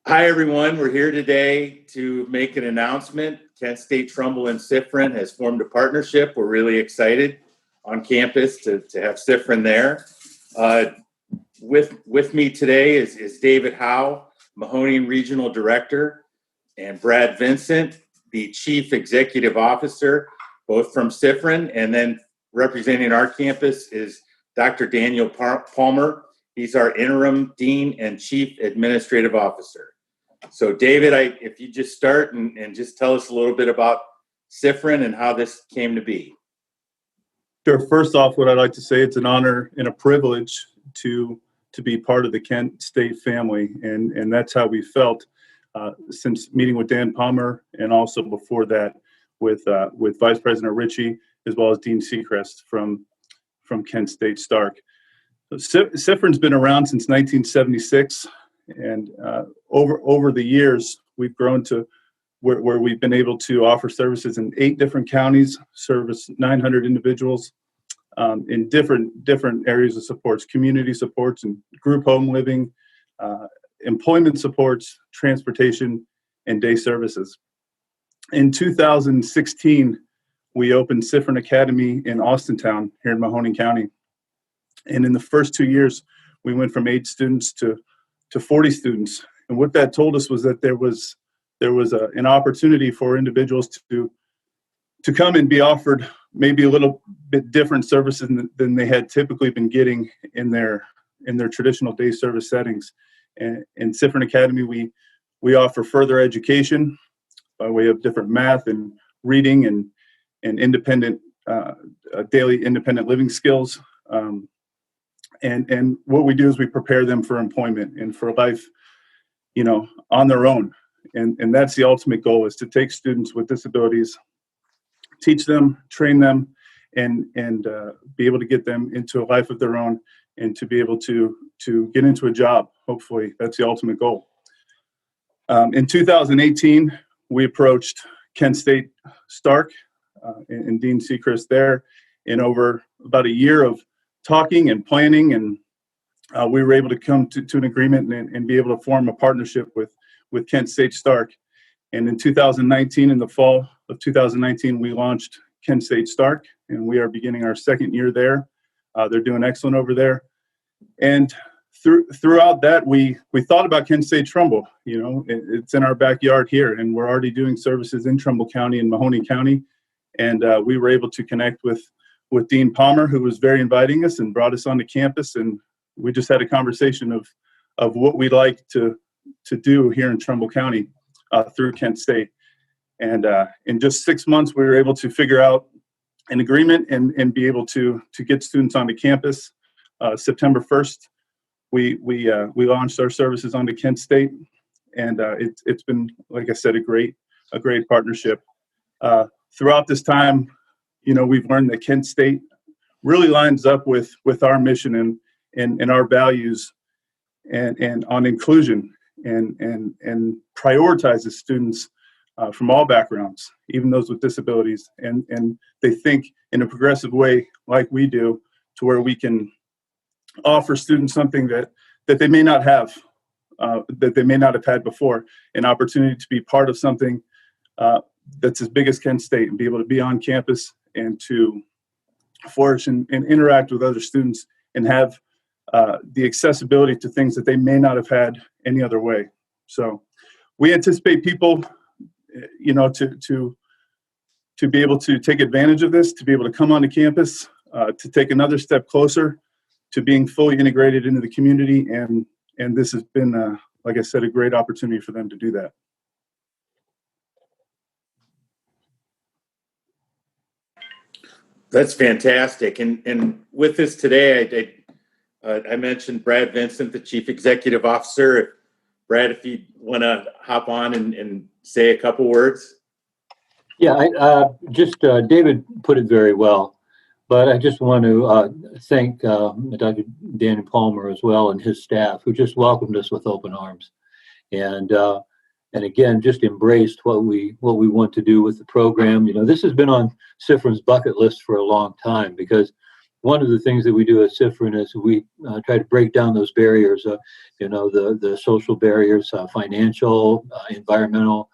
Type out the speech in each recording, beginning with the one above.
Hi, everyone. We're here today to make an announcement. Kent State, Trumbull, and Siffrin has formed a partnership. We're really excited on campus to have Siffrin there. With me today is David Howe, Mahoning Regional Director, and Brad Vincent, the Chief Executive Officer, both from Siffrin. And then representing our campus is Dr. Daniel Palmer. He's our Interim Dean and Chief Administrative Officer. So David, if you just start and just tell us a little bit about Siffrin and how this came to be. Sure. First off, what I'd like to say, it's an honor and a privilege to be part of the Kent State family, and that's how we felt since meeting with Dan Palmer, and also before that with Vice President Ritchie, as well as Dean Seacrest from Kent State Stark. So Siffrin's been around since 1976. And over the years, we've grown to where we've been able to offer services in 8 different counties, service 900 individuals in different areas of supports, community supports and group home living, employment supports, transportation, and day services. In 2016, we opened Siffrin Academy in Austintown here in Mahoning County. And in the first 2 years, we went from 8 students to 40 students. And what that told us was that there was an opportunity for individuals to come and be offered maybe a little bit different services than they had typically been getting in their traditional day service settings. And in Siffrin Academy, we offer further education by way of different math and reading and independent daily independent living skills. And what we do is we prepare them for employment and for life, on their own. And that's the ultimate goal, is to take students with disabilities, teach them, train them, and be able to get them into a life of their own and to be able to get into a job. Hopefully, that's the ultimate goal. In 2018, we approached Kent State Stark and Dean Seacrest there. In over about a year of talking and planning, and we were able to come to an agreement and be able to form a partnership with Kent State Stark. And in 2019, in the fall of 2019, we launched Kent State Stark, and we are beginning our 2nd year there. They're doing excellent over there. And throughout that, we thought about Kent State Trumbull. It's in our backyard here, and we're already doing services in Trumbull County and Mahoning County. And we were able to connect with Dean Palmer, who was very inviting us and brought us onto campus, and we just had a conversation of what we'd like to do here in Trumbull County through Kent State. And in just 6 months, we were able to figure out an agreement and be able to get students onto campus. September 1st, we launched our services onto Kent State, and it's been, like I said, a great partnership. Throughout this time, we've learned that Kent State really lines up with our mission and our values and on inclusion and prioritizes students from all backgrounds, even those with disabilities. And they think in a progressive way like we do, to where we can offer students something that they may not have, that they may not have had before, an opportunity to be part of something that's as big as Kent State and be able to be on campus and to flourish and interact with other students and have the accessibility to things that they may not have had any other way. So we anticipate people, to be able to take advantage of this, to be able to come onto campus, to take another step closer to being fully integrated into the community. And this has been, like I said, a great opportunity for them to do that. That's fantastic. And with this today, I mentioned Brad Vincent, the Chief Executive Officer. Brad, if you want to hop on and say a couple words. Yeah, David put it very well, but I just want to thank Dr. Daniel Palmer as well and his staff, who just welcomed us with open arms. And again, just embraced what we want to do with the program. This has been on Siffrin's bucket list for a long time, because one of the things that we do at Siffrin is we try to break down those barriers, the social barriers, financial, environmental,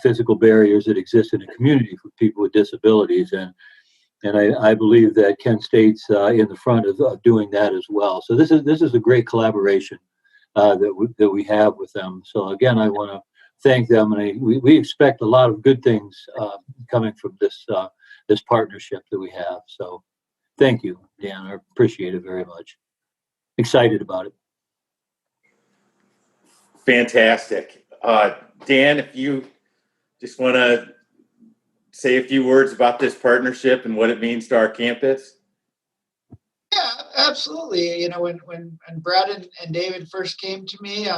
physical barriers that exist in the community for people with disabilities. And I believe that Kent State's in the front of doing that as well. So this is a great collaboration that we have with them. So again, I want to thank them, and we expect a lot of good things coming from this partnership that we have. So thank you, Dan. I appreciate it very much. Excited about it. Fantastic. Dan, if you just want to say a few words about this partnership and what it means to our campus. Yeah, absolutely. You know, when Brad and David first came to me,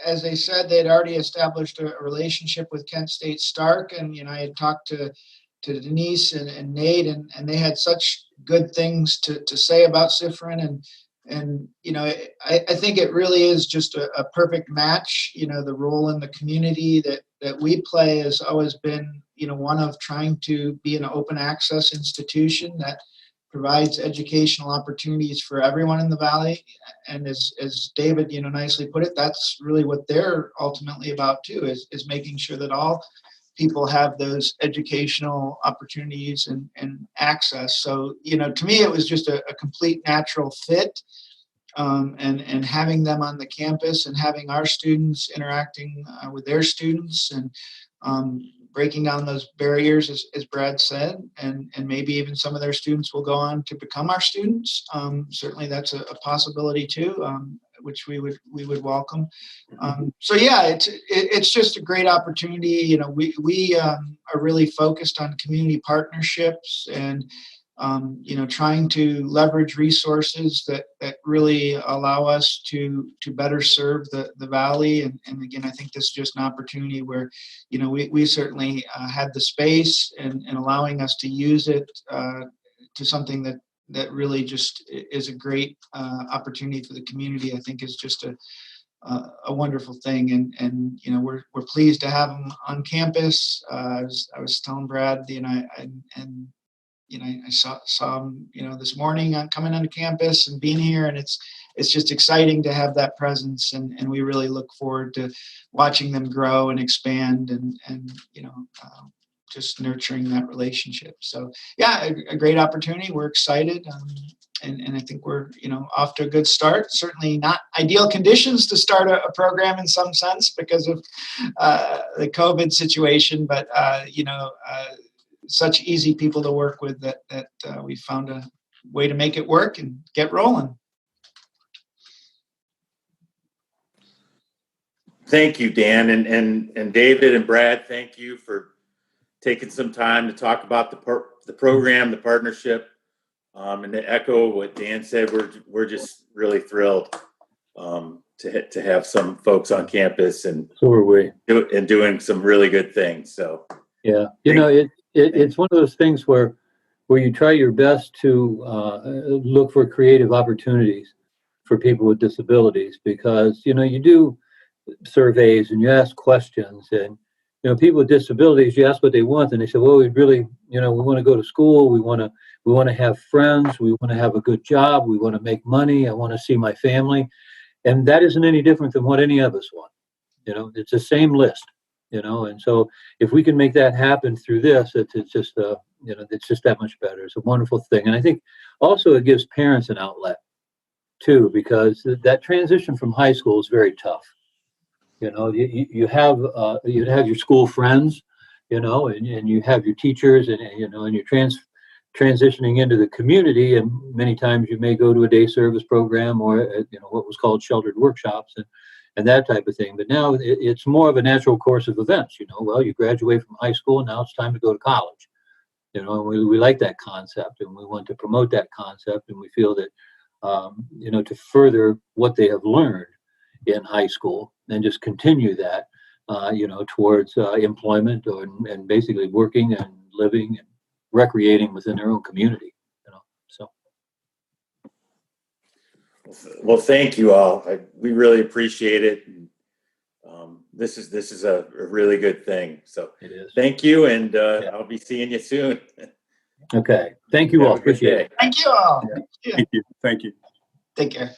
as they said, they'd already established a relationship with Kent State Stark, and I had talked to Denise and Nate, and they had such good things to say about Siffrin, and I think it really is just a perfect match. The role in the community that we play has always been one of trying to be an open access institution that provides educational opportunities for everyone in the Valley. And as David, nicely put it, that's really what they're ultimately about too, is making sure that all people have those educational opportunities and access. So, to me, it was just a complete natural fit. And having them on the campus and having our students interacting with their students and breaking down those barriers, as Brad said, and maybe even some of their students will go on to become our students. Certainly that's a possibility too, which we would welcome. So yeah, it's just a great opportunity. We are really focused on community partnerships and trying to leverage resources that really allow us to better serve the Valley. And again, I think this is just an opportunity where, we certainly had the space and allowing us to use it to something that really just is a great opportunity for the community. I think is just a wonderful thing. And we're pleased to have them on campus. I was telling Brad, I saw him, this morning coming onto campus and being here, and it's just exciting to have that presence, and we really look forward to watching them grow and expand and just nurturing that relationship. So yeah, a great opportunity. We're excited. And I think we're, off to a good start. Certainly not ideal conditions to start a program in some sense because of the COVID situation, but such easy people to work with that we found a way to make it work and get rolling. Thank you, Dan, and David and Brad. Thank you for taking some time to talk about the program, the partnership, and to echo what Dan said. We're just really thrilled to have some folks on campus and So are we. Doing some really good things. So yeah, it's one of those things where you try your best to look for creative opportunities for people with disabilities, because you do surveys and you ask questions, and people with disabilities, you ask what they want, and they say, well, we really, we want to go to school, we want to have friends, we want to have a good job, we want to make money, I want to see my family. And that isn't any different than what any of us want. It's the same list. And so if we can make that happen through this, it's just it's just that much better. It's a wonderful thing. And I think also it gives parents an outlet too, because that transition from high school is very tough. You have your school friends, and you have your teachers, and you're transitioning into the community, and many times you may go to a day service program or what was called sheltered workshops and that type of thing. But now it's more of a natural course of events. Well, you graduate from high school, and now it's time to go to college. And we like that concept, and we want to promote that concept, and we feel that to further what they have learned in high school and just continue that towards employment and basically working and living and recreating within their own community. So well, thank you all. We really appreciate it. This is a really good thing. So it is. thank you, and I'll be seeing you soon. Okay. Thank you all. Have a good Appreciate day. it. Thank you all. Thank you. Thank you. Take care.